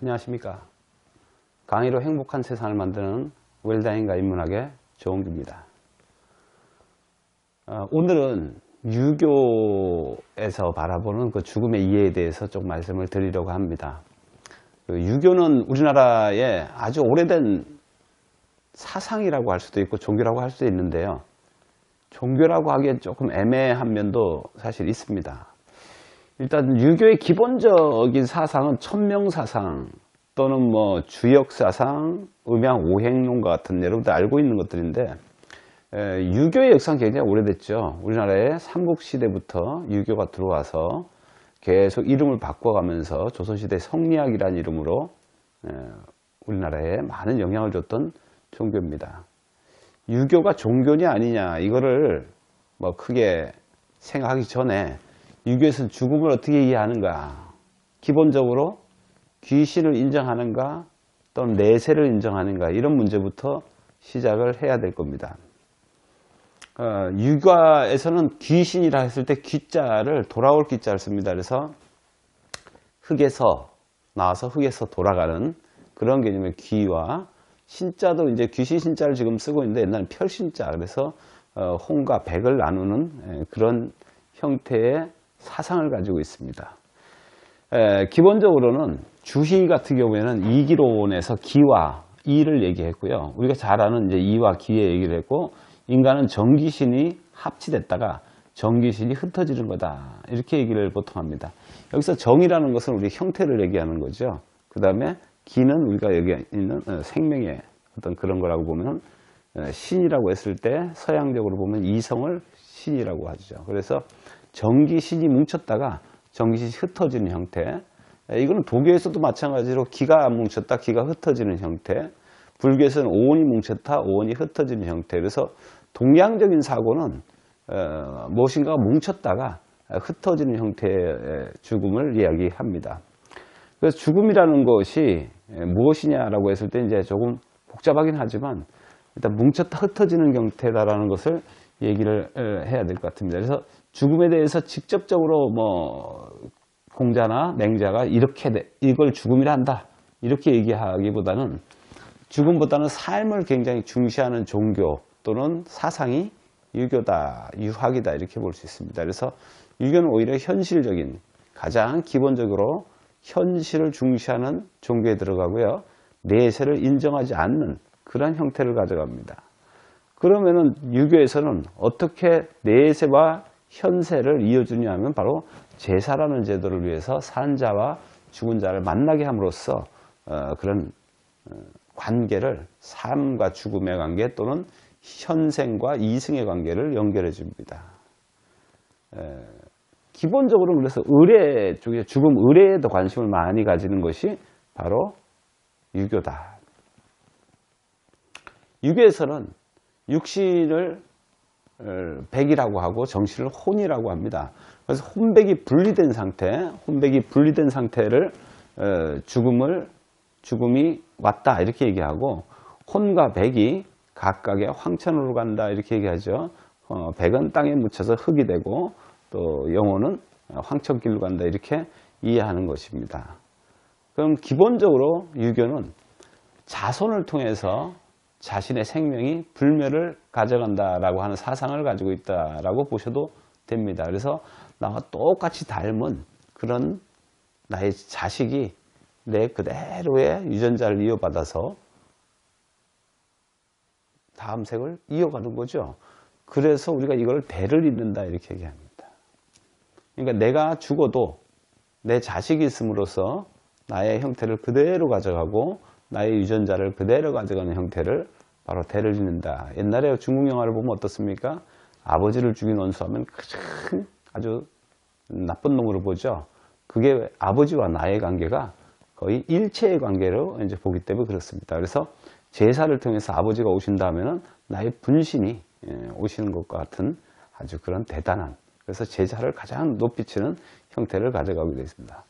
안녕하십니까. 강의로 행복한 세상을 만드는 웰다잉과 인문학의 조홍규입니다. 오늘은 유교에서 바라보는 그 죽음의 이해에 대해서 좀 말씀을 드리려고 합니다. 유교는 우리나라의 아주 오래된 사상이라고 할 수도 있고 종교라고 할 수도 있는데요. 종교라고 하기엔 조금 애매한 면도 사실 있습니다. 일단 유교의 기본적인 사상은 천명사상 또는 뭐 주역사상, 음양오행론과 같은 여러분들 알고 있는 것들인데, 유교의 역사는 굉장히 오래됐죠. 우리나라에 삼국시대부터 유교가 들어와서 계속 이름을 바꿔가면서 조선시대 성리학이라는 이름으로 우리나라에 많은 영향을 줬던 종교입니다. 유교가 종교냐 아니냐 이거를 뭐 크게 생각하기 전에 유교에서는 죽음을 어떻게 이해하는가, 기본적으로 귀신을 인정하는가 또는 내세를 인정하는가, 이런 문제부터 시작을 해야 될 겁니다. 유가에서는 귀신이라 했을 때 귀자를 돌아올 귀자를 씁니다. 그래서 흙에서 나와서 흙에서 돌아가는 그런 개념의 귀와, 신자도 이제 귀신 신자를 지금 쓰고 있는데 옛날엔 별신자, 그래서 홍과 백을 나누는 그런 형태의 사상을 가지고 있습니다. 기본적으로는 주희 같은 경우에는 이기론에서 기와 이를 얘기했고요. 우리가 잘 아는 이제 이와 기의 얘기를 했고, 인간은 정귀신이 합치됐다가 정귀신이 흩어지는 거다, 이렇게 얘기를 보통 합니다. 여기서 정이라는 것은 우리 형태를 얘기하는 거죠. 그 다음에 기는 우리가 여기 있는 생명의 어떤 그런 거라고 보면, 신이라고 했을 때 서양적으로 보면 이성을 신이라고 하죠. 그래서 정귀신이 뭉쳤다가 정귀신이 흩어지는 형태, 이거는 도교에서도 마찬가지로 기가 뭉쳤다 기가 흩어지는 형태, 불교에서는 오온이 뭉쳤다 오온이 흩어지는 형태. 그래서 동양적인 사고는 무엇인가가 뭉쳤다가 흩어지는 형태의 죽음을 이야기합니다. 그래서 죽음이라는 것이 무엇이냐라고 했을 때 이제 조금 복잡하긴 하지만, 일단 뭉쳤다 흩어지는 형태다라는 것을 얘기를 해야 될 것 같습니다. 그래서 죽음에 대해서 직접적으로 뭐 공자나 맹자가 이걸 죽음이라 한다 이렇게 얘기하기보다는, 죽음보다는 삶을 굉장히 중시하는 종교 또는 사상이 유교다, 유학이다, 이렇게 볼 수 있습니다. 그래서 유교는 오히려 현실적인, 가장 기본적으로 현실을 중시하는 종교에 들어가고요. 내세를 인정하지 않는 그런 형태를 가져갑니다. 그러면은 유교에서는 어떻게 내세와 현세를 이어주냐 하면, 바로 제사라는 제도를 위해서 산자와 죽은 자를 만나게 함으로써 그런 관계를, 삶과 죽음의 관계 또는 현생과 이승의 관계를 연결해 줍니다. 기본적으로 그래서 의례 쪽에, 죽음 의례에도 관심을 많이 가지는 것이 바로 유교다. 유교에서는 육신을 백이라고 하고 정신을 혼이라고 합니다. 그래서 혼백이 분리된 상태를 죽음이 왔다 이렇게 얘기하고, 혼과 백이 각각의 황천으로 간다 이렇게 얘기하죠. 백은 땅에 묻혀서 흙이 되고, 또 영혼은 황천길로 간다 이렇게 이해하는 것입니다. 그럼 기본적으로 유교는 자손을 통해서 자신의 생명이 불멸을 가져간다라고 하는 사상을 가지고 있다라고 보셔도 됩니다. 그래서 나와 똑같이 닮은 그런 나의 자식이 내 그대로의 유전자를 이어받아서 다음 생을 이어가는 거죠. 그래서 우리가 이걸 대를 잇는다 이렇게 얘기합니다. 그러니까 내가 죽어도 내 자식이 있음으로써 나의 형태를 그대로 가져가고 나의 유전자를 그대로 가져가는 형태를 바로 대를 잇는다. 옛날에 중국 영화를 보면 어떻습니까? 아버지를 죽인 원수하면 가장 아주 나쁜 놈으로 보죠. 그게 아버지와 나의 관계가 거의 일체의 관계로 이제 보기 때문에 그렇습니다. 그래서 제사를 통해서 아버지가 오신다 하면은 나의 분신이 오시는 것과 같은 아주 그런 대단한, 그래서 제사를 가장 높이 치는 형태를 가져가게 되어 있습니다.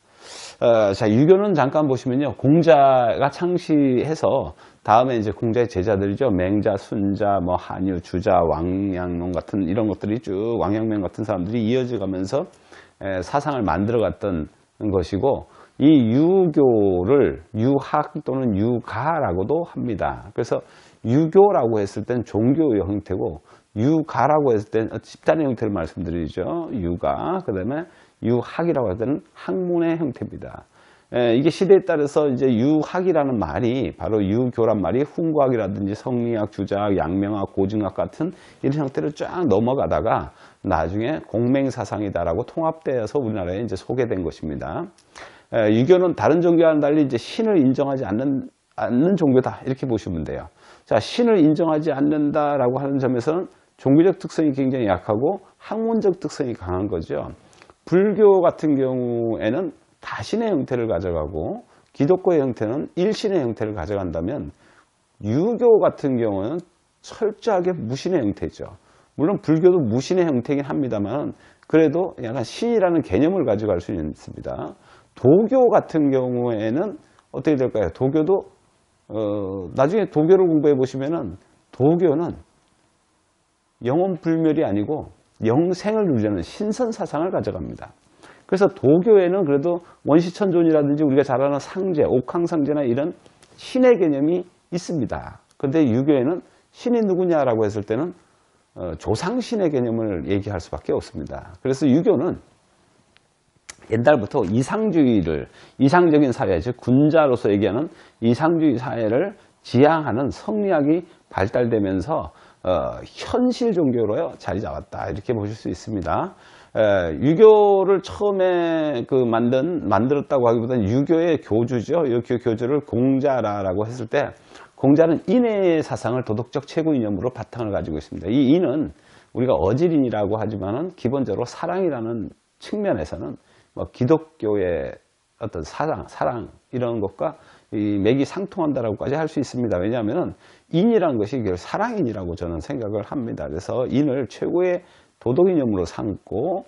자, 유교는 잠깐 보시면요, 공자가 창시해서 다음에 이제 공자의 제자들이죠. 맹자, 순자, 뭐 한유, 주자, 왕양론 같은 이런 것들이 쭉, 왕양면 같은 사람들이 이어져 가면서 사상을 만들어 갔던 것이고, 이 유교를 유학 또는 유가라고도 합니다. 그래서 유교라고 했을 땐 종교의 형태고 유가라고 했을 땐 집단의 형태를 말씀드리죠. 유가. 그 다음에 유학이라고 할 때는 학문의 형태입니다. 이게 시대에 따라서 이제 유학이라는 말이 바로 유교란 말이 훈구학이라든지 성리학, 주자학, 양명학, 고증학 같은 이런 형태를 쫙 넘어가다가 나중에 공맹사상이다라고 통합되어서 우리나라에 이제 소개된 것입니다. 유교는 다른 종교와는 달리 이제 신을 인정하지 않는 종교다 이렇게 보시면 돼요. 자, 신을 인정하지 않는다라고 하는 점에서는 종교적 특성이 굉장히 약하고 학문적 특성이 강한 거죠. 불교 같은 경우에는 다신의 형태를 가져가고 기독교의 형태는 일신의 형태를 가져간다면 유교 같은 경우는 철저하게 무신의 형태죠. 물론 불교도 무신의 형태이긴 합니다만 그래도 약간 신이라는 개념을 가져갈 수 있습니다. 도교 같은 경우에는 어떻게 될까요? 도교도 나중에 도교를 공부해 보시면은 도교는 영원 불멸이 아니고 영생을 누리는 신선 사상을 가져갑니다. 그래서 도교에는 그래도 원시천존이라든지 우리가 잘 아는 상제, 옥황상제나 이런 신의 개념이 있습니다. 그런데 유교에는 신이 누구냐라고 했을 때는 조상신의 개념을 얘기할 수밖에 없습니다. 그래서 유교는 옛날부터 이상적인 사회, 즉 군자로서 얘기하는 이상주의 사회를 지향하는 성리학이 발달되면서 현실 종교로 자리 잡았다 이렇게 보실 수 있습니다. 유교를 처음에 만들었다고 하기보다는 유교의 교주죠. 이 교주를 공자라고 했을 때 공자는 인의 사상을 도덕적 최고 이념으로 바탕을 가지고 있습니다. 이 인은 우리가 어질인이라고 하지만은 기본적으로 사랑이라는 측면에서는 뭐 기독교의 어떤 사랑 이런 것과 이 맥이 상통한다라고까지 할 수 있습니다. 왜냐하면 인이라는 것이 사랑인이라고 저는 생각을 합니다. 그래서 인을 최고의 도덕 이념으로 삼고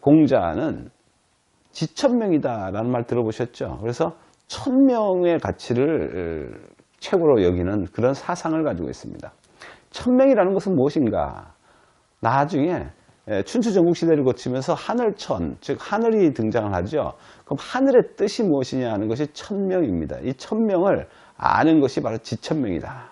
공자는 지천명이다라는 말 들어보셨죠? 그래서 천명의 가치를 최고로 여기는 그런 사상을 가지고 있습니다. 천명이라는 것은 무엇인가? 나중에 춘추전국시대를 거치면서 하늘천, 즉 하늘이 등장을 하죠. 그럼 하늘의 뜻이 무엇이냐 하는 것이 천명입니다. 이 천명을 아는 것이 바로 지천명이다.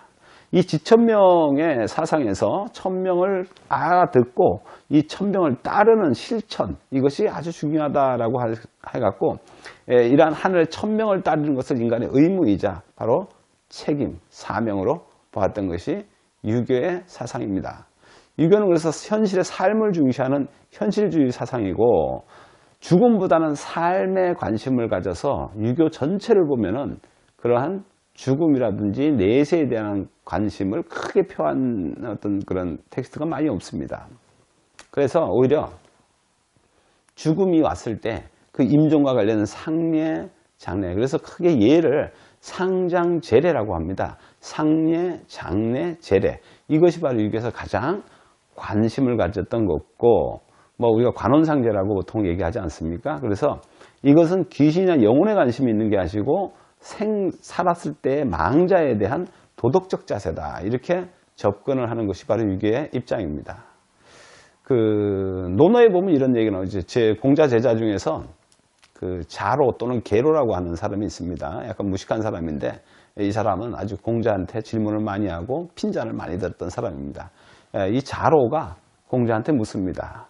이 지천명의 사상에서 천명을 알아듣고 이 천명을 따르는 실천, 이것이 아주 중요하다라고 해갖고 이러한 하늘의 천명을 따르는 것을 인간의 의무이자 바로 책임, 사명으로 보았던 것이 유교의 사상입니다. 유교는 그래서 현실의 삶을 중시하는 현실주의 사상이고 죽음보다는 삶에 관심을 가져서 유교 전체를 보면은 그러한 죽음이라든지 내세에 대한 관심을 크게 표한 어떤 그런 텍스트가 많이 없습니다. 그래서 오히려 죽음이 왔을 때 그 임종과 관련된 상례, 장례, 그래서 크게 예를 상장제례라고 합니다. 상례, 장례, 제례, 이것이 바로 유교에서 가장 관심을 가졌던 것고, 뭐 우리가 관원상제라고 보통 얘기하지 않습니까? 그래서 이것은 귀신이나 영혼에 관심이 있는 게 아니고 살았을 때의 망자에 대한 도덕적 자세다, 이렇게 접근을 하는 것이 바로 유교의 입장입니다. 논어에 보면 이런 얘기 나오죠. 제 공자 제자 중에서 자로 또는 계로라고 하는 사람이 있습니다. 약간 무식한 사람인데 이 사람은 아주 공자한테 질문을 많이 하고 핀잔을 많이 들었던 사람입니다. 이 자로가 공자한테 묻습니다.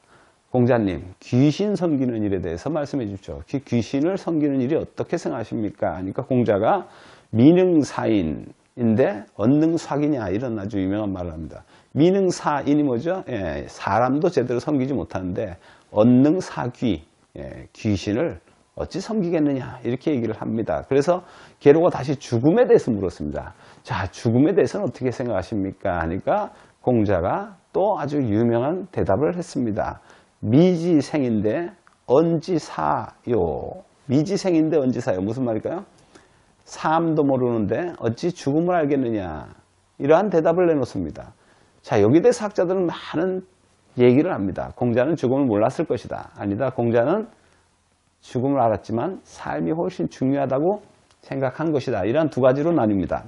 공자님, 귀신 섬기는 일에 대해서 말씀해 주십시오. 귀신을 섬기는 일이 어떻게 생각하십니까? 그러니까 공자가 미능사인인데 언능사기냐, 이런 아주 유명한 말을 합니다. 미능사인이 뭐죠? 사람도 제대로 섬기지 못하는데 언능사귀, 귀신을 어찌 섬기겠느냐, 이렇게 얘기를 합니다. 그래서 계로가 다시 죽음에 대해서 물었습니다. 자, 죽음에 대해서는 어떻게 생각하십니까? 하니까 공자가 또 아주 유명한 대답을 했습니다. 미지생인데 언지사요. 미지생인데 언지사요. 무슨 말일까요? 삶도 모르는데 어찌 죽음을 알겠느냐, 이러한 대답을 내놓습니다. 자, 여기에 대해서 학자들은 많은 얘기를 합니다. 공자는 죽음을 몰랐을 것이다. 아니다, 공자는 죽음을 알았지만 삶이 훨씬 중요하다고 생각한 것이다. 이러한 두 가지로 나뉩니다.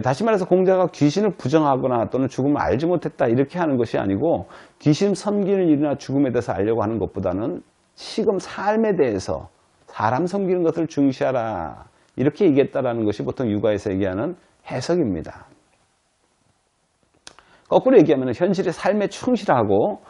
다시 말해서 공자가 귀신을 부정하거나 또는 죽음을 알지 못했다, 이렇게 하는 것이 아니고 귀신 섬기는 일이나 죽음에 대해서 알려고 하는 것보다는 지금 삶에 대해서 사람 섬기는 것을 중시하라. 이렇게 얘기했다라는 것이 보통 육아에서 얘기하는 해석입니다. 거꾸로 얘기하면 현실의 삶에 충실하고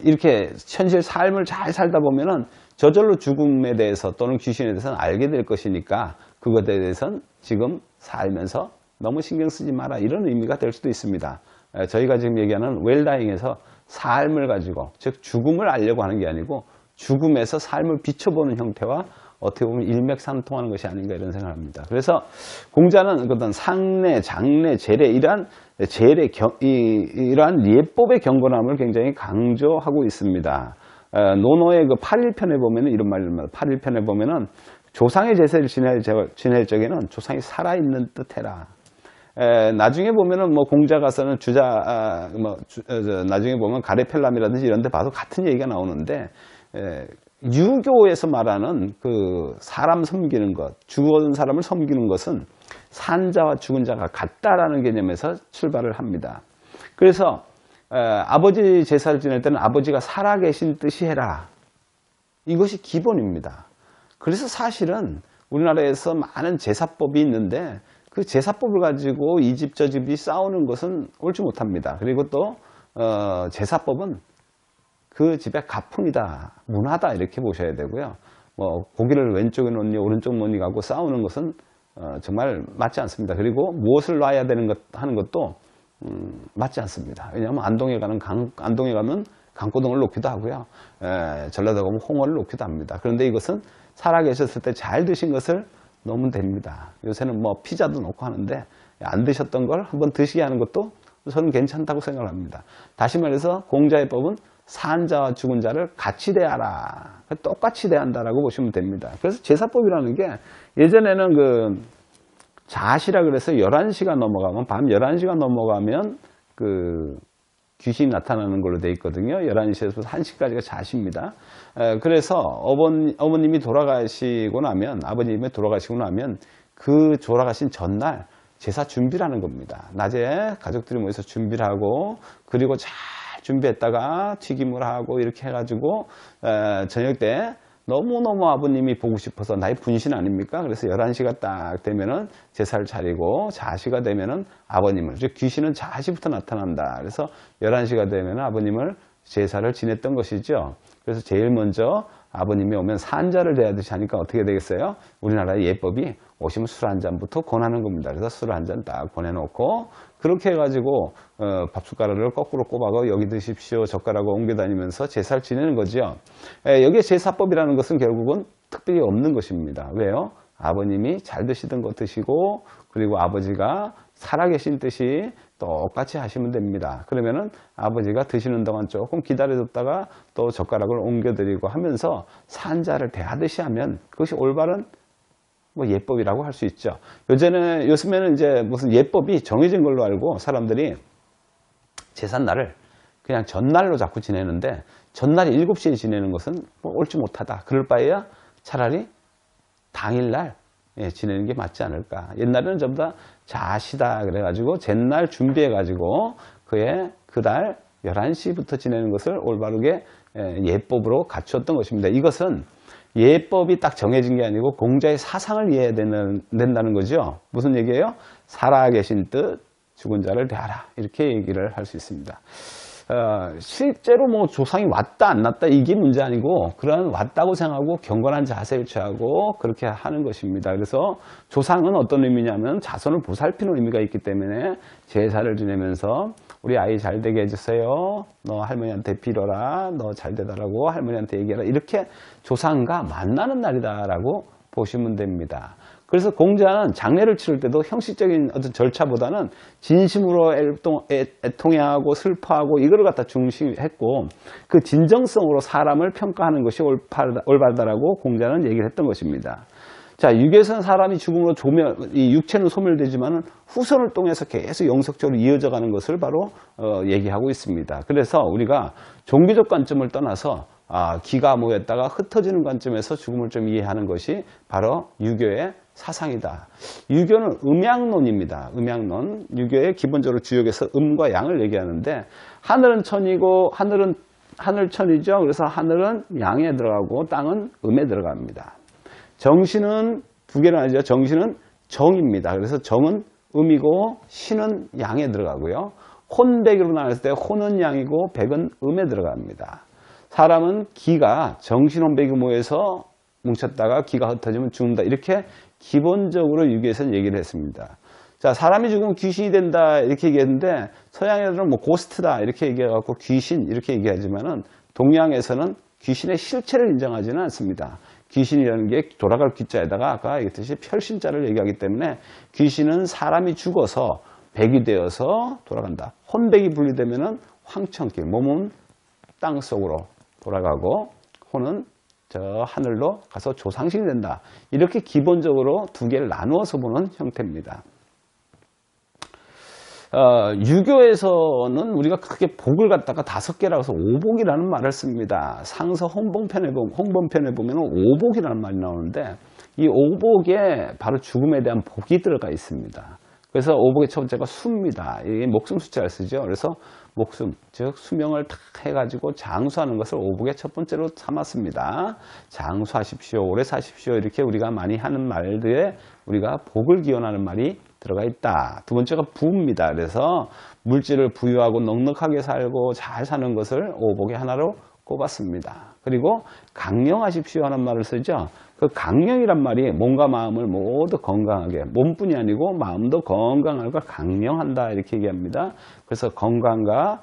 이렇게 현실 삶을 잘 살다 보면은 저절로 죽음에 대해서 또는 귀신에 대해서는 알게 될 것이니까 그것에 대해서는 지금 살면서 너무 신경 쓰지 마라, 이런 의미가 될 수도 있습니다. 저희가 지금 얘기하는 웰다잉에서 삶을 가지고, 즉 죽음을 알려고 하는 게 아니고 죽음에서 삶을 비춰보는 형태와 어떻게 보면 일맥상통하는 것이 아닌가 이런 생각을 합니다. 그래서 공자는 어떤 상례, 장례, 제례, 이러한 예법의 경건함을 굉장히 강조하고 있습니다. 논어의 그 8일편에 보면 이런 말입니다. 8일편에 보면은 조상의 제사를 지낼 적에는 조상이 살아있는 듯 해라. 나중에 보면은 뭐 공자 가서는 나중에 보면 가레펠람이라든지 이런 데 봐도 같은 얘기가 나오는데, 유교에서 말하는 그 사람 섬기는 것, 죽은 사람을 섬기는 것은 산자와 죽은 자가 같다라는 개념에서 출발을 합니다. 그래서 아버지 제사를 지낼 때는 아버지가 살아계신 뜻이 해라. 이것이 기본입니다. 그래서 사실은 우리나라에서 많은 제사법이 있는데 그 제사법을 가지고 이 집 저 집이 싸우는 것은 옳지 못합니다. 그리고 또 제사법은 그 집의 가풍이다, 문화다, 이렇게 보셔야 되고요. 뭐 고기를 왼쪽에 놓니 오른쪽 놓니 갖고 싸우는 것은 정말 맞지 않습니다. 그리고 무엇을 놔야 되는 것 하는 것도 맞지 않습니다. 왜냐하면 안동에 가면 강고등을 놓기도 하고요. 전라도 가면 홍어를 놓기도 합니다. 그런데 이것은 살아계셨을 때 잘 드신 것을 놓으면 됩니다. 요새는 뭐 피자도 놓고 하는데 안 드셨던 걸 한번 드시게 하는 것도 저는 괜찮다고 생각을 합니다. 다시 말해서 공자의 법은 산 자와 죽은 자를 같이 대하라. 똑같이 대한다라고 보시면 됩니다. 그래서 제사법이라는 게 예전에는 그 자시라 그래서 11시가 넘어가면, 밤 11시가 넘어가면 그 귀신이 나타나는 걸로 되어 있거든요. 11시에서 1시까지가 자시입니다. 그래서 어머님이 돌아가시고 나면, 아버님이 돌아가시고 나면 그 돌아가신 전날 제사 준비를 하는 겁니다. 낮에 가족들이 모여서 준비를 하고, 그리고 잘 준비했다가 튀김을 하고 이렇게 해가지고 저녁 때 너무너무 아버님이 보고 싶어서, 나의 분신 아닙니까? 그래서 11시가 딱 되면은 제사를 차리고, 자시가 되면은 아버님을, 즉 귀신은 자시부터 나타난다. 그래서 11시가 되면 아버님을 제사를 지냈던 것이죠. 그래서 제일 먼저 아버님이 오면 산자를 대하듯이 하니까 어떻게 되겠어요? 우리나라의 예법이 오시면 술 한 잔부터 권하는 겁니다. 그래서 술 한 잔 딱 권해놓고, 그렇게 해가지고 밥숟가락을 거꾸로 꼽아서 여기 드십시오, 젓가락을 옮겨 다니면서 제사를 지내는 거죠. 여기에 제사법이라는 것은 결국은 특별히 없는 것입니다. 왜요? 아버님이 잘 드시던 거 드시고, 그리고 아버지가 살아계신 뜻이 똑같이 하시면 됩니다. 그러면은 아버지가 드시는 동안 조금 기다려줬다가 또 젓가락을 옮겨드리고 하면서 산자를 대하듯이 하면 그것이 올바른 뭐 예법이라고 할 수 있죠. 요즘에는 이제 무슨 예법이 정해진 걸로 알고 사람들이 제삿날을 그냥 전날로 자꾸 지내는데, 전날이 7시에 지내는 것은 뭐 옳지 못하다. 그럴 바에야 차라리 당일날 지내는 게 맞지 않을까. 옛날에는 전부 다 자시다 그래가지고 전날 준비해가지고 그달 11시부터 지내는 것을 올바르게 예법으로 갖추었던 것입니다. 이것은 예법이 딱 정해진 게 아니고 공자의 사상을 이해해야 된다는 거죠. 무슨 얘기예요? 살아계신 뜻 죽은 자를 대하라, 이렇게 얘기를 할 수 있습니다. 실제로 뭐 조상이 왔다 안 왔다 이게 문제 아니고, 그런 왔다고 생각하고 경건한 자세를 취하고 그렇게 하는 것입니다. 그래서 조상은 어떤 의미냐면 자손을 보살피는 의미가 있기 때문에 제사를 지내면서 우리 아이 잘 되게 해주세요, 너 할머니한테 빌어라, 너 잘 되다라고 할머니한테 얘기해라, 이렇게 조상과 만나는 날이다라고 보시면 됩니다. 그래서 공자는 장례를 치를 때도 형식적인 어떤 절차보다는 진심으로 애통해하고 슬퍼하고 이거를 갖다 중시했고, 그 진정성으로 사람을 평가하는 것이 올바르다라고 공자는 얘기를 했던 것입니다. 자, 유교에서는 사람이 죽음으로 이 육체는 소멸되지만은 후손을 통해서 계속 영속적으로 이어져 가는 것을 바로 얘기하고 있습니다. 그래서 우리가 종교적 관점을 떠나서 기가 모였다가 흩어지는 관점에서 죽음을 좀 이해하는 것이 바로 유교의 사상이다. 유교는 음양론입니다. 음양론. 유교의 기본적으로 주역에서 음과 양을 얘기하는데, 하늘은 천이고 하늘천이죠. 그래서 하늘은 양에 들어가고 땅은 음에 들어갑니다. 정신은 두 개로 나뉘죠. 정신은 정입니다. 그래서 정은 음이고 신은 양에 들어가고요. 혼백으로 나눴을 때 혼은 양이고 백은 음에 들어갑니다. 사람은 기가 정신혼백이 모여서 뭉쳤다가 기가 흩어지면 죽는다. 이렇게 기본적으로 유교에서는 얘기를 했습니다. 자, 사람이 죽으면 귀신이 된다 이렇게 얘기했는데 서양 애들은 뭐 고스트다 이렇게 얘기해갖고 귀신 이렇게 얘기하지만은 동양에서는 귀신의 실체를 인정하지는 않습니다. 귀신이라는 게 돌아갈 귀자에다가 아까 얘기했듯이 별신자를 얘기하기 때문에 귀신은 사람이 죽어서 백이 되어서 돌아간다. 혼백이 분리되면은 황천길, 몸은 땅 속으로 돌아가고 혼은 저 하늘로 가서 조상신이 된다. 이렇게 기본적으로 두 개를 나누어서 보는 형태입니다. 유교에서는 우리가 크게 복을 갖다가 5개라고 해서 오복이라는 말을 씁니다. 상서 홍범편에 보면 오복이라는 말이 나오는데 이 오복에 바로 죽음에 대한 복이 들어가 있습니다. 그래서 오복의 첫 번째가 수입니다. 이게 목숨 숫자를 쓰죠. 그래서 목숨, 즉 수명을 탁 해가지고 장수하는 것을 오복의 첫 번째로 삼았습니다. 장수하십시오, 오래 사십시오 이렇게 우리가 많이 하는 말들에 우리가 복을 기원하는 말이 들어가 있다. 두 번째가 부입니다. 그래서 물질을 부유하고 넉넉하게 살고 잘 사는 것을 오복의 하나로 꼽았습니다. 그리고 강령하십시오 하는 말을 쓰죠. 그 강령이란 말이 몸과 마음을 모두 건강하게, 몸뿐이 아니고 마음도 건강하고 강령한다 이렇게 얘기합니다. 그래서 건강과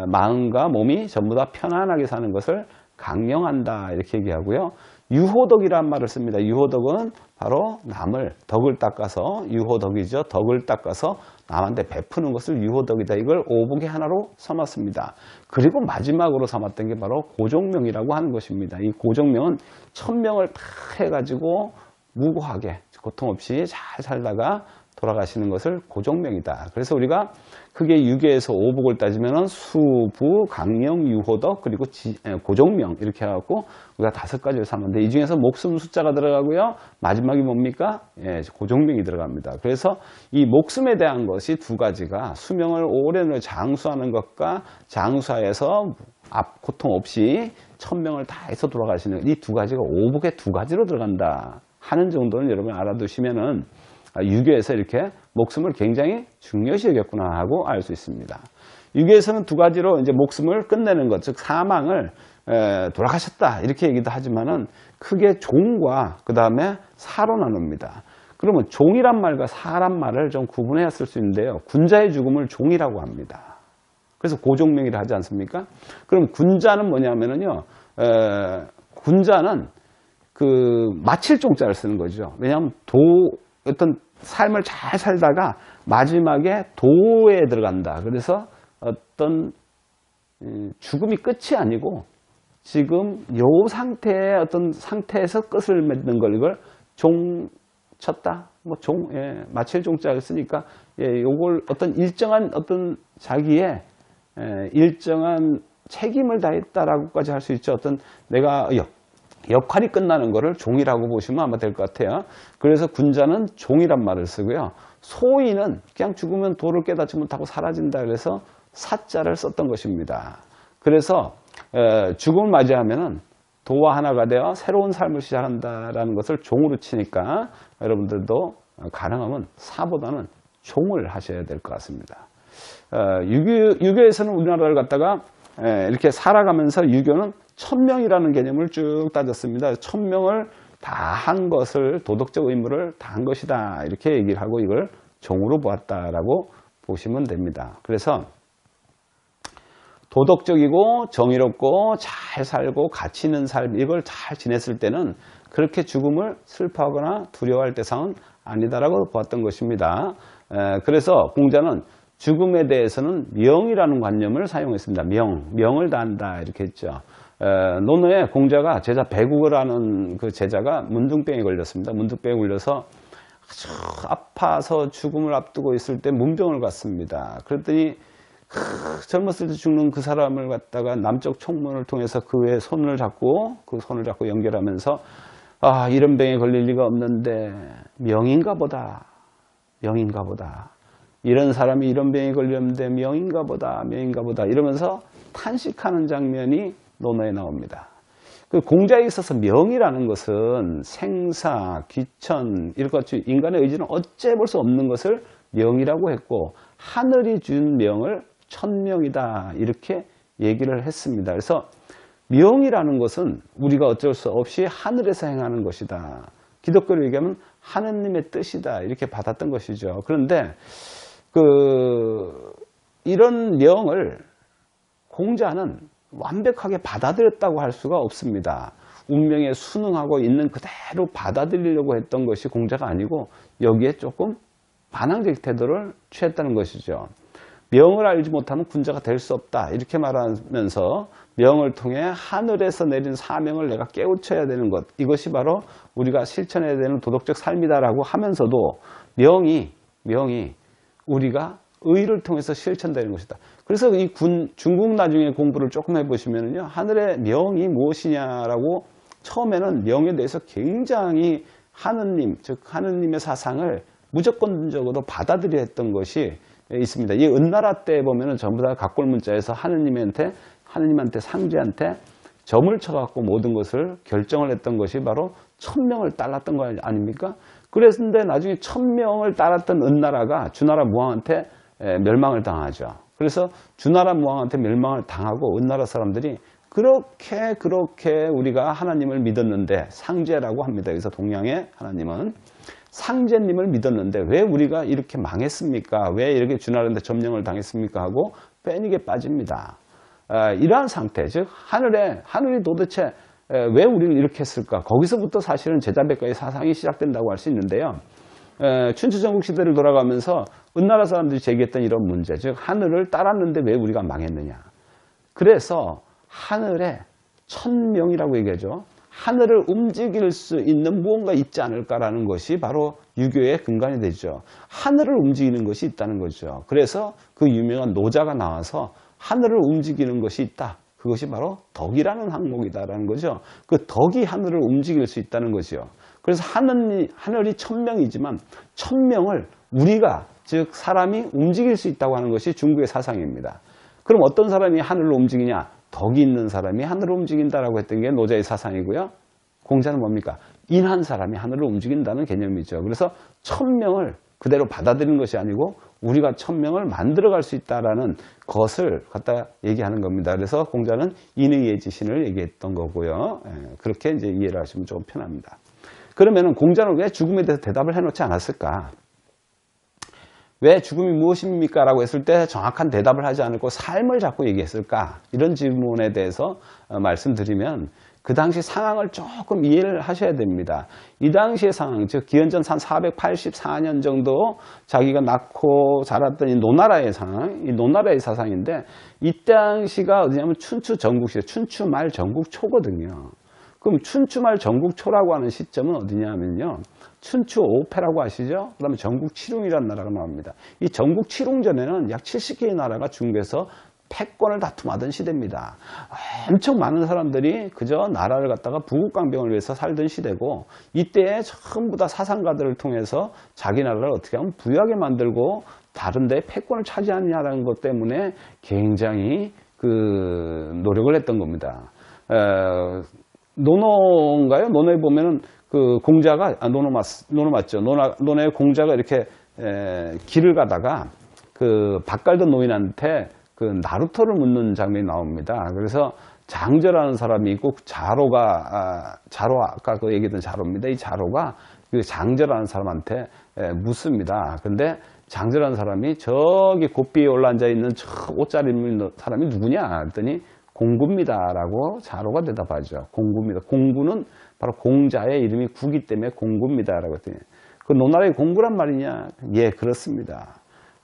마음과 몸이 전부 다 편안하게 사는 것을 강령한다 이렇게 얘기하고요. 유호덕이란 말을 씁니다. 유호덕은 바로 남을 덕을 닦아서 유호덕이죠. 덕을 닦아서 남한테 베푸는 것을 유호덕이다. 이걸 오복의 하나로 삼았습니다. 그리고 마지막으로 삼았던 게 바로 고종명이라고 하는 것입니다. 이 고종명은 천명을 다 해가지고 무고하게 고통 없이 잘 살다가 돌아가시는 것을 고종명이다. 그래서 우리가 크게 유교에서 오복을 따지면 수부, 강령, 유호덕 그리고 고종명 이렇게 해갖고 우리가 5가지를 삼는데 이 중에서 목숨 숫자가 들어가고요. 마지막이 뭡니까? 예, 고종명이 들어갑니다. 그래서 이 목숨에 대한 것이 2가지가 수명을 오래 장수하는 것과 장수하여서 고통 없이 천명을 다 해서 돌아가시는 이 2가지가 오복의 2가지로 들어간다 하는 정도는 여러분 알아두시면은 유교에서 이렇게 목숨을 굉장히 중요시 여겼구나 하고 알 수 있습니다. 유교에서는 2가지로 이제 목숨을 끝내는 것, 즉 사망을 돌아가셨다 이렇게 얘기도 하지만은 크게 종과 그 다음에 사로 나눕니다. 그러면 종이란 말과 사란 말을 좀 구분해야 쓸 수 있는데요. 군자의 죽음을 종이라고 합니다. 그래서 고종명이라 하지 않습니까? 그럼 군자는 뭐냐면은요, 군자는 그 마칠 종자를 쓰는 거죠. 왜냐하면 어떤 삶을 잘 살다가 마지막에 도에 들어간다. 그래서 어떤 죽음이 끝이 아니고 지금 요 상태의 어떤 상태에서 끝을 맺는 걸 이걸 종 쳤다. 뭐 종, 예, 마칠 종자를 쓰니까 예, 요걸 어떤 일정한 어떤 자기의 일정한 책임을 다했다라고까지 할 수 있죠. 어떤 내가 역할이 끝나는 것을 종이라고 보시면 아마 될 것 같아요. 그래서 군자는 종이란 말을 쓰고요. 소인은 그냥 죽으면 도를 깨닫지 못하고 사라진다. 그래서 사자를 썼던 것입니다. 그래서 죽음을 맞이하면은 도와 하나가 되어 새로운 삶을 시작한다라는 것을 종으로 치니까 여러분들도 가능하면 사보다는 종을 하셔야 될 것 같습니다. 유교에서는 우리나라를 갖다가 이렇게 살아가면서 유교는 천명이라는 개념을 쭉 따졌습니다. 천명을 다 한 것을 도덕적 의무를 다 한 것이다 이렇게 얘기를 하고 이걸 종으로 보았다라고 보시면 됩니다. 그래서 도덕적이고 정의롭고 잘 살고 가치 있는 삶 이걸 잘 지냈을 때는 그렇게 죽음을 슬퍼하거나 두려워할 대상은 아니다라고 보았던 것입니다. 그래서 공자는 죽음에 대해서는 명이라는 관념을 사용했습니다. 명을 다한다 이렇게 했죠. 논어에 공자가 제자 배국이라는 그 제자가 문둥병에 걸렸습니다. 문둥병에 걸려서 아주 아파서 죽음을 앞두고 있을 때 문병을 갔습니다. 그랬더니 젊었을 때 죽는 그 사람을 갖다가 남쪽 총문을 통해서 그 외에 손을 잡고 연결하면서 아 이런 병에 걸릴 리가 없는데 명인가 보다 이런 사람이 이런 병에 걸렸는데 명인가 보다 이러면서 탄식하는 장면이 논어에 나옵니다. 그 공자에 있어서 명이라는 것은 생사, 귀천, 이렇게 인간의 의지는 어찌해볼 수 없는 것을 명이라고 했고, 하늘이 준 명을 천명이다 이렇게 얘기를 했습니다. 그래서 명이라는 것은 우리가 어쩔 수 없이 하늘에서 행하는 것이다. 기독교로 얘기하면 하느님의 뜻이다 이렇게 받았던 것이죠. 그런데 이런 명을 공자는 완벽하게 받아들였다고 할 수가 없습니다. 운명에 순응하고 있는 그대로 받아들이려고 했던 것이 공자가 아니고 여기에 조금 반항적 태도를 취했다는 것이죠. 명을 알지 못하면 군자가 될 수 없다 이렇게 말하면서 명을 통해 하늘에서 내린 사명을 내가 깨우쳐야 되는 것, 이것이 바로 우리가 실천해야 되는 도덕적 삶이다라고 하면서도 명이 우리가 의를 통해서 실천되는 것이다. 그래서 이 중국 나중에 공부를 조금 해보시면요, 하늘의 명이 무엇이냐라고 처음에는 명에 대해서 굉장히 하느님, 즉 하느님의 사상을 무조건적으로 받아들여야 했던 것이 있습니다. 이 은나라 때 보면은 전부 다 각골문자에서 하느님한테 상제한테 점을 쳐갖고 모든 것을 결정을 했던 것이 바로 1000명을 따랐던 거 아닙니까? 그랬는데 나중에 1000명을 따랐던 은나라가 주나라 무왕한테 멸망을 당하죠. 그래서 주나라 무왕한테 멸망을 당하고 은나라 사람들이 그렇게 우리가 하나님을 믿었는데, 상제라고 합니다. 여기서 동양의 하나님은 상제님을 믿었는데 왜 우리가 이렇게 망했습니까? 왜 이렇게 주나라한테 점령을 당했습니까? 하고 패닉에 빠집니다. 이러한 상태, 즉 하늘이 도대체 왜 우리를 이렇게 했을까? 거기서부터 사실은 제자백과의 사상이 시작된다고 할 수 있는데요. 춘추 전국 시대를 돌아가면서 은나라 사람들이 제기했던 이런 문제, 즉 하늘을 따랐는데 왜 우리가 망했느냐? 그래서 하늘에 천명이라고 얘기하죠. 하늘을 움직일 수 있는 무언가 있지 않을까라는 것이 바로 유교의 근간이 되죠. 하늘을 움직이는 것이 있다는 거죠. 그래서 그 유명한 노자가 나와서 하늘을 움직이는 것이 있다. 그것이 바로 덕이라는 항목이다라는 거죠. 그 덕이 하늘을 움직일 수 있다는 거죠. 그래서 하늘이 천명이지만 천명을 우리가, 즉 사람이 움직일 수 있다고 하는 것이 중국의 사상입니다. 그럼 어떤 사람이 하늘을 움직이냐? 덕이 있는 사람이 하늘을 움직인다라고 했던 게 노자의 사상이고요. 공자는 뭡니까? 인한 사람이 하늘을 움직인다는 개념이죠. 그래서 천명을 그대로 받아들이는 것이 아니고 우리가 천명을 만들어갈 수 있다라는 것을 갖다 얘기하는 겁니다. 그래서 공자는 인의예지신을 얘기했던 거고요. 그렇게 이제 이해를 하시면 조금 편합니다. 그러면은 공자는 왜 죽음에 대해서 대답을 해놓지 않았을까? 왜 죽음이 무엇입니까? 라고 했을 때 정확한 대답을 하지 않고 삶을 자꾸 얘기했을까? 이런 질문에 대해서 말씀드리면 그 당시 상황을 조금 이해를 하셔야 됩니다. 이 당시의 상황, 즉 기원전 한 484년 정도 자기가 낳고 자랐던 이 노나라의 상황, 이 노나라의 사상인데, 이 당시가 어디냐면 춘추 전국시대, 춘추 말 전국 초거든요. 그럼 춘추 말 전국 초라고 하는 시점은 어디냐면요, 춘추 5패라고 아시죠? 그 다음에 전국 칠웅이라는 나라가 나옵니다. 이 전국 칠웅 전에는 약 70개의 나라가 중국에서 패권을 다툼하던 시대입니다. 엄청 많은 사람들이 그저 나라를 갖다가 부국강병을 위해서 살던 시대고, 이때에 전부 다 사상가들을 통해서 자기 나라를 어떻게 하면 부유하게 만들고 다른 데 패권을 차지하느냐라는 것 때문에 굉장히 노력을 했던 겁니다. 논어인가요? 논어에 보면은 그 공자가, 논어 맞죠? 논어의 공자가 이렇게 길을 가다가 그 밭갈던 노인한테 그 나루토를 묻는 장면이 나옵니다. 그래서 장저라는 사람이 있고 자로가, 아까 그 얘기했던 자로입니다. 이 자로가 그 장저라는 사람한테 묻습니다. 근데 장저라는 사람이 저기 곱비에 올라앉아 있는 저 옷잘 입는 사람이 누구냐? 그랬더니 공구입니다. 라고 자로가 대답하죠. 공구입니다. 공구는 바로 공자의 이름이 구기 때문에 공구입니다. 라고 했더니, 그 노나라의 공구란 말이냐? 예, 그렇습니다.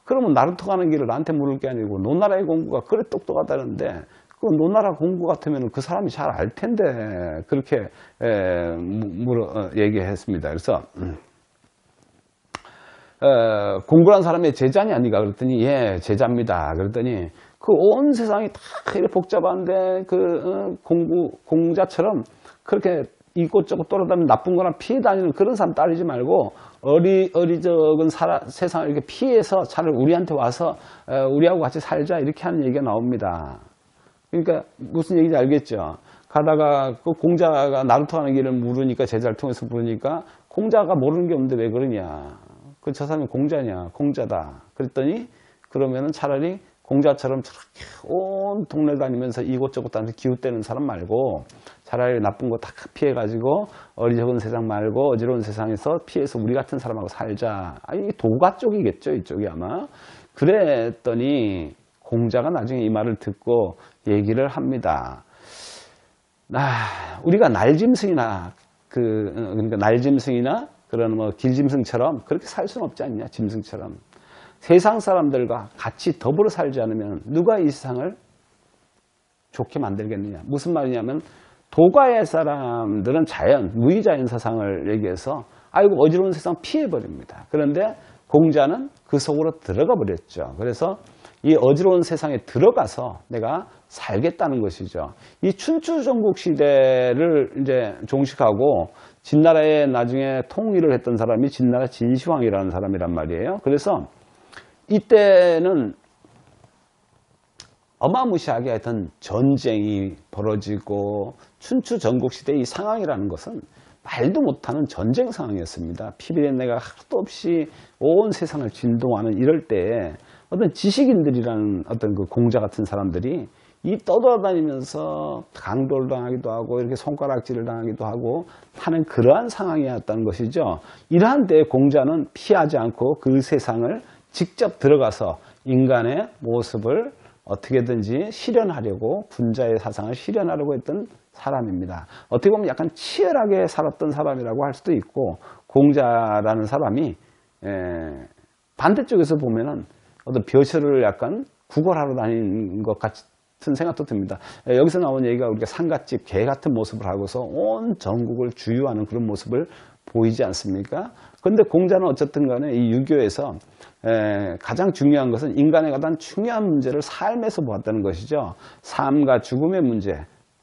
그러면 나루토 가는 길을 나한테 물을 게 아니고 노나라의 공구가 그래 똑똑하다는데, 그 노나라 공구 같으면 그 사람이 잘 알 텐데, 그렇게 얘기했습니다. 그래서 공구란 사람의 제자니 아니가? 그랬더니 예, 제자입니다. 그랬더니 그 온 세상이 다 이렇게 복잡한데 공자처럼 그렇게 이곳저곳 돌아다니면 나쁜 거나 피해 다니는 그런 사람 따르지 말고 어리석은 세상을 이렇게 피해서 차라리 우리한테 와서 우리하고 같이 살자 이렇게 하는 얘기가 나옵니다. 그러니까 무슨 얘기인지 알겠죠? 가다가 그 공자가 나루토 가는 길을 물으니까 제자를 통해서 물으니까 공자가 모르는 게 없는데 왜 그러냐? 그 저 사람이 공자냐? 공자다. 그랬더니 그러면은 차라리 공자처럼 저렇게 온 동네 다니면서 이곳저곳 다니면서 기웃대는 사람 말고 차라리 나쁜 거 다 피해가지고 어리석은 세상 말고 어지러운 세상에서 피해서 우리 같은 사람하고 살자. 아니, 도가 쪽이겠죠, 이쪽이 아마. 그랬더니 공자가 나중에 이 말을 듣고 얘기를 합니다. 우리가 날짐승이나 그러니까 날짐승이나 그런 뭐 길짐승처럼 그렇게 살 수는 없지 않냐, 짐승처럼. 세상 사람들과 같이 더불어 살지 않으면 누가 이 세상을 좋게 만들겠느냐. 무슨 말이냐면 도가의 사람들은 무의자연 사상을 얘기해서 아이고 어지러운 세상 피해버립니다. 그런데 공자는 그 속으로 들어가 버렸죠. 그래서 이 어지러운 세상에 들어가서 내가 살겠다는 것이죠. 이 춘추 전국 시대를 이제 종식하고 진나라에 나중에 통일을 했던 사람이 진나라 진시황이라는 사람이란 말이에요. 그래서 이때는 어마무시하게 하여튼 전쟁이 벌어지고 춘추 전국시대의 이 상황이라는 것은 말도 못하는 전쟁 상황이었습니다. 피비린내가 하루도 없이 온 세상을 진동하는 이럴 때에 어떤 지식인들이라는 어떤 그 공자 같은 사람들이 이 떠돌아다니면서 강도를 당하기도 하고 이렇게 손가락질을 당하기도 하고 하는 그러한 상황이었다는 것이죠. 이러한 때에 공자는 피하지 않고 그 세상을 직접 들어가서 인간의 모습을 어떻게든지 실현하려고 군자의 사상을 실현하려고 했던 사람입니다. 어떻게 보면 약간 치열하게 살았던 사람이라고 할 수도 있고 공자라는 사람이 반대쪽에서 보면은 어떤 벼슬을 약간 구걸하러 다니는 것 같은 생각도 듭니다. 여기서 나온 얘기가 우리가 상갓집 개 같은 모습을 하고서 온 전국을 주유하는 그런 모습을 보이지 않습니까? 그런데 공자는 어쨌든 간에 이 유교에서 가장 중요한 것은 인간에 관한 중요한 문제를 삶에서 보았다는 것이죠. 삶과 죽음의 문제,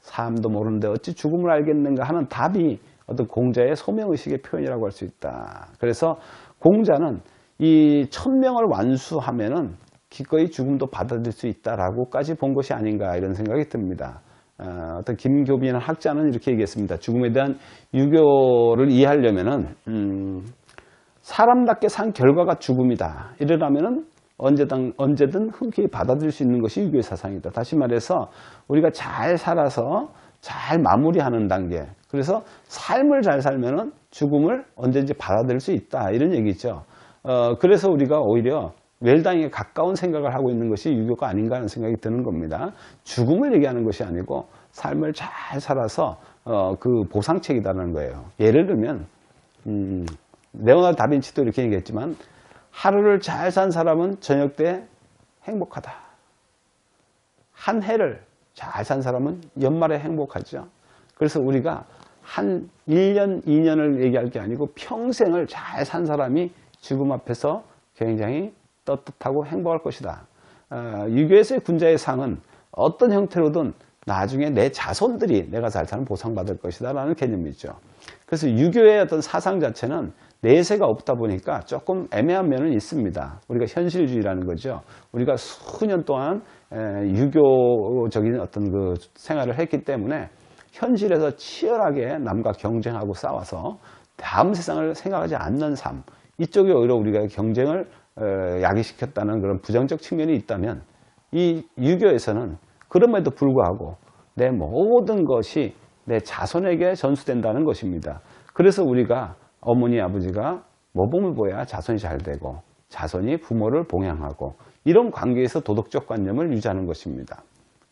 삶도 모르는데 어찌 죽음을 알겠는가 하는 답이 어떤 공자의 소명의식의 표현이라고 할 수 있다. 그래서 공자는 이 1000명을 완수하면은 기꺼이 죽음도 받아들일 수 있다라고까지 본 것이 아닌가 이런 생각이 듭니다. 어떤 김교빈 학자는 이렇게 얘기했습니다. 죽음에 대한 유교를 이해하려면은 사람답게 산 결과가 죽음이다. 이러려면은 언제든 흔쾌히 받아들일 수 있는 것이 유교의 사상이다. 다시 말해서 우리가 잘 살아서 잘 마무리하는 단계. 그래서 삶을 잘 살면은 죽음을 언제든지 받아들일 수 있다. 이런 얘기죠. 그래서 우리가 오히려 웰당에 가까운 생각을 하고 있는 것이 유교가 아닌가 하는 생각이 드는 겁니다. 죽음을 얘기하는 것이 아니고 삶을 잘 살아서 그 보상책이라는 거예요. 예를 들면 레오나르도 다빈치도 이렇게 얘기했지만 하루를 잘 산 사람은 저녁 때 행복하다. 한 해를 잘 산 사람은 연말에 행복하죠. 그래서 우리가 한 1년, 2년을 얘기할 게 아니고 평생을 잘 산 사람이 죽음 앞에서 굉장히 떳떳하고 행복할 것이다. 유교에서의 군자의 상은 어떤 형태로든 나중에 내 자손들이 내가 잘 사는 보상받을 것이다 라는 개념이죠. 그래서 유교의 어떤 사상 자체는 내세가 없다 보니까 조금 애매한 면은 있습니다. 우리가 현실주의라는 거죠. 우리가 수년 동안 유교적인 어떤 그 생활을 했기 때문에 현실에서 치열하게 남과 경쟁하고 싸워서 다음 세상을 생각하지 않는 삶, 이쪽에 오히려 우리가 경쟁을 야기시켰다는 그런 부정적 측면이 있다면 이 유교에서는 그럼에도 불구하고 내 모든 것이 내 자손에게 전수된다는 것입니다. 그래서 우리가 어머니 아버지가 모범을 보여야 자손이 잘 되고 자손이 부모를 봉양하고 이런 관계에서 도덕적 관념을 유지하는 것입니다.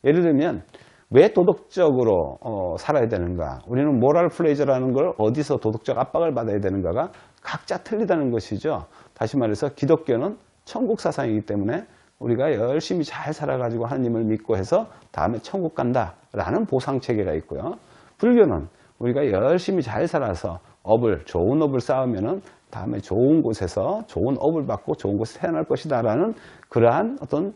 예를 들면 왜 도덕적으로 살아야 되는가? 우리는 모럴 플레저라는 걸 어디서 도덕적 압박을 받아야 되는가가 각자 틀리다는 것이죠. 다시 말해서 기독교는 천국 사상이기 때문에 우리가 열심히 잘 살아가지고 하나님을 믿고 해서 다음에 천국 간다라는 보상체계가 있고요. 불교는 우리가 열심히 잘 살아서 좋은 업을 쌓으면은 다음에 좋은 곳에서 좋은 업을 받고 좋은 곳에 태어날 것이다 라는 그러한 어떤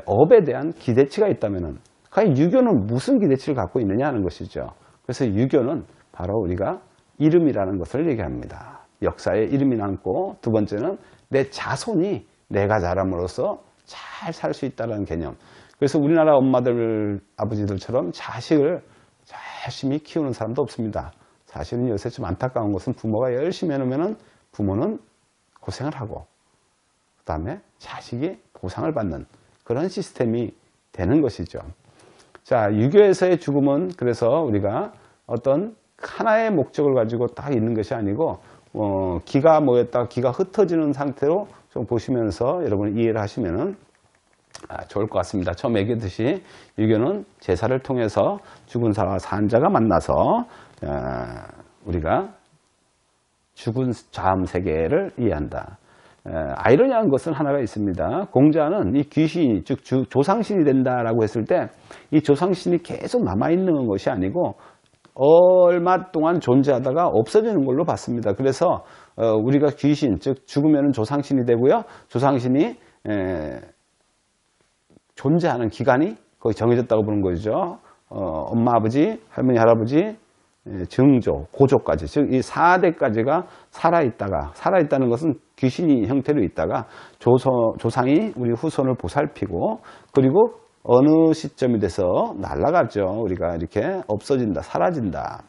업에 대한 기대치가 있다면은 과연 유교는 무슨 기대치를 갖고 있느냐 하는 것이죠. 그래서 유교는 바로 우리가 이름이라는 것을 얘기합니다. 역사에 이름이 남고, 두 번째는 내 자손이 내가 자람으로써 잘 살 수 있다는 개념. 그래서 우리나라 엄마들, 아버지들처럼 자식을 열심히 키우는 사람도 없습니다. 사실은 요새 좀 안타까운 것은 부모가 열심히 해놓으면 부모는 고생을 하고, 그 다음에 자식이 보상을 받는 그런 시스템이 되는 것이죠. 자, 유교에서의 죽음은 그래서 우리가 어떤 하나의 목적을 가지고 딱 있는 것이 아니고, 기가 모였다가 기가 흩어지는 상태로 좀 보시면서 여러분 이해를 하시면은 좋을 것 같습니다. 처음 얘기했듯이 유교는 제사를 통해서 죽은 자와 산 자가 만나서 우리가 죽은 다음 세계를 이해한다. 아이러니한 것은 하나가 있습니다. 공자는 이 귀신이 즉 조상신이 된다라고 했을 때 이 조상신이 계속 남아있는 것이 아니고 얼마 동안 존재하다가 없어지는 걸로 봤습니다. 그래서 우리가 귀신 즉 죽으면 조상신이 되고요. 조상신이 존재하는 기간이 거의 정해졌다고 보는 거죠. 엄마, 아버지, 할머니, 할아버지, 증조, 고조까지, 즉 이 4대까지가 살아있다는 것은 귀신이 형태로 있다가 조상이 우리 후손을 보살피고, 그리고 어느 시점이 돼서 날아가죠. 우리가 이렇게 없어진다, 사라진다.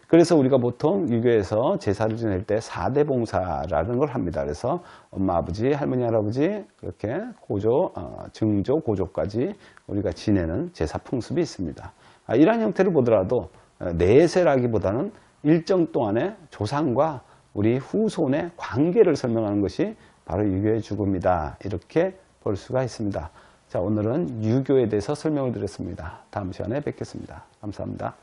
그래서 우리가 보통 유교에서 제사를 지낼 때 4대 봉사라는 걸 합니다. 그래서 엄마, 아버지, 할머니, 할아버지, 그렇게 고조, 증조, 고조까지 우리가 지내는 제사 풍습이 있습니다. 이러한 형태를 보더라도 내세라기보다는 일정 동안의 조상과 우리 후손의 관계를 설명하는 것이 바로 유교의 죽음이다. 이렇게 볼 수가 있습니다. 자, 오늘은 유교에 대해서 설명을 드렸습니다. 다음 시간에 뵙겠습니다. 감사합니다.